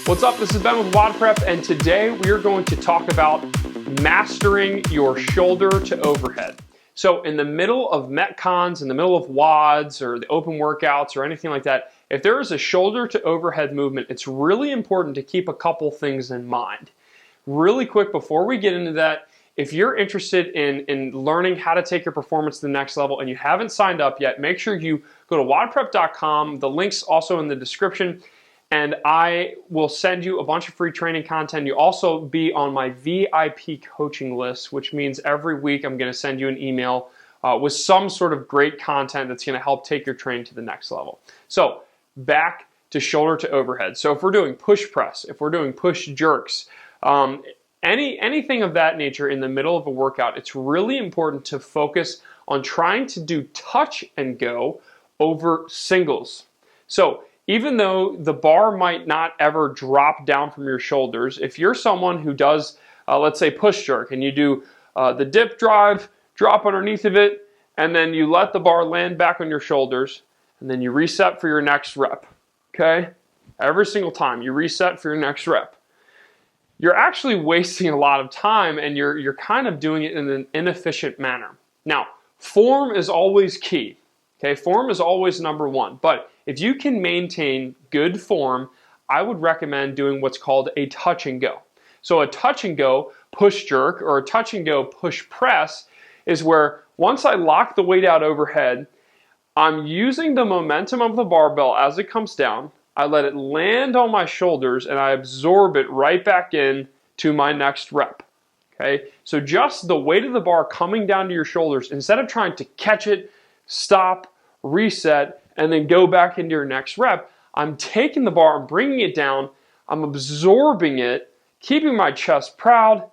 What's up? This is Ben with WODprep, and today we are going to talk about mastering your shoulder to overhead. So in the middle of Metcons, in the middle of WODs or the open workouts or anything like that, if there is a shoulder to overhead movement, it's really important to keep a couple things in mind. Really quick, before we get into that, if you're interested in learning how to take your performance to the next level and you haven't signed up yet, make sure you go to WODprep.com. The link's also in the description. And I will send you a bunch of free training content. You'll also be on my VIP coaching list, which means every week I'm going to send you an email with some sort of great content that's going to help take your training to the next level. So back to shoulder to overhead. So if we're doing push press, if we're doing push jerks, anything of that nature in the middle of a workout, it's really important to focus on trying to do touch and go over singles. So even though the bar might not ever drop down from your shoulders, if you're someone who does, let's say, push jerk, and you do the dip drive, drop underneath of it, and then you let the bar land back on your shoulders, and then you reset for your next rep, okay? Every single time you reset for your next rep. You're actually wasting a lot of time, and you're kind of doing it in an inefficient manner. Now, form is always key. Okay, form is always number one, but if you can maintain good form, I would recommend doing what's called a touch and go. So a touch and go push jerk or a touch and go push press is where once I lock the weight out overhead, I'm using the momentum of the barbell as it comes down, I let it land on my shoulders and I absorb it right back in to my next rep. Okay, so just the weight of the bar coming down to your shoulders, instead of trying to catch it, stop, reset, and then go back into your next rep, I'm taking the bar, I'm bringing it down, I'm absorbing it, keeping my chest proud,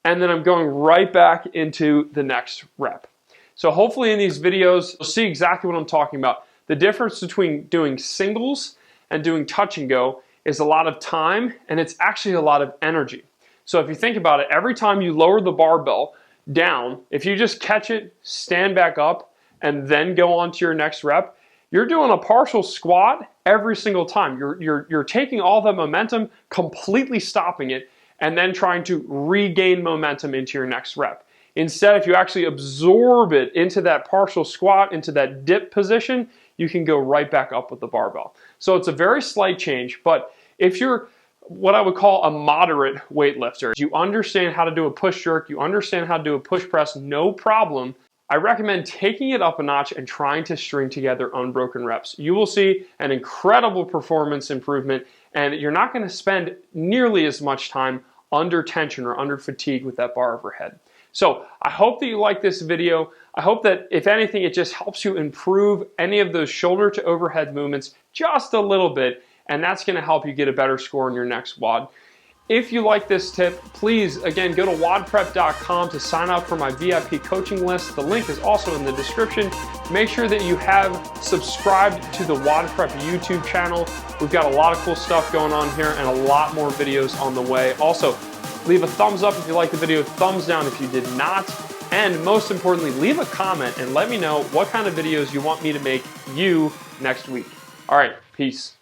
and then I'm going right back into the next rep. So hopefully in these videos, you'll see exactly what I'm talking about. The difference between doing singles and doing touch and go is a lot of time, and it's actually a lot of energy. So if you think about it, every time you lower the barbell down, if you just catch it, stand back up, and then go on to your next rep, you're doing a partial squat every single time. You're taking all the momentum, completely stopping it, and then trying to regain momentum into your next rep. Instead, if you actually absorb it into that partial squat, into that dip position, you can go right back up with the barbell. So it's a very slight change, but if you're what I would call a moderate weightlifter, you understand how to do a push jerk, you understand how to do a push press, no problem, I recommend taking it up a notch and trying to string together unbroken reps. You will see an incredible performance improvement, and you're not going to spend nearly as much time under tension or under fatigue with that bar overhead. So I hope that you like this video. I hope that if anything, it just helps you improve any of those shoulder to overhead movements just a little bit, and that's going to help you get a better score in your next WOD. If you like this tip, please, again, go to WODprep.com to sign up for my VIP coaching list. The link is also in the description. Make sure that you have subscribed to the WODprep YouTube channel. We've got a lot of cool stuff going on here and a lot more videos on the way. Also, leave a thumbs up if you liked the video, thumbs down if you did not, and most importantly, leave a comment and let me know what kind of videos you want me to make you next week. All right, peace.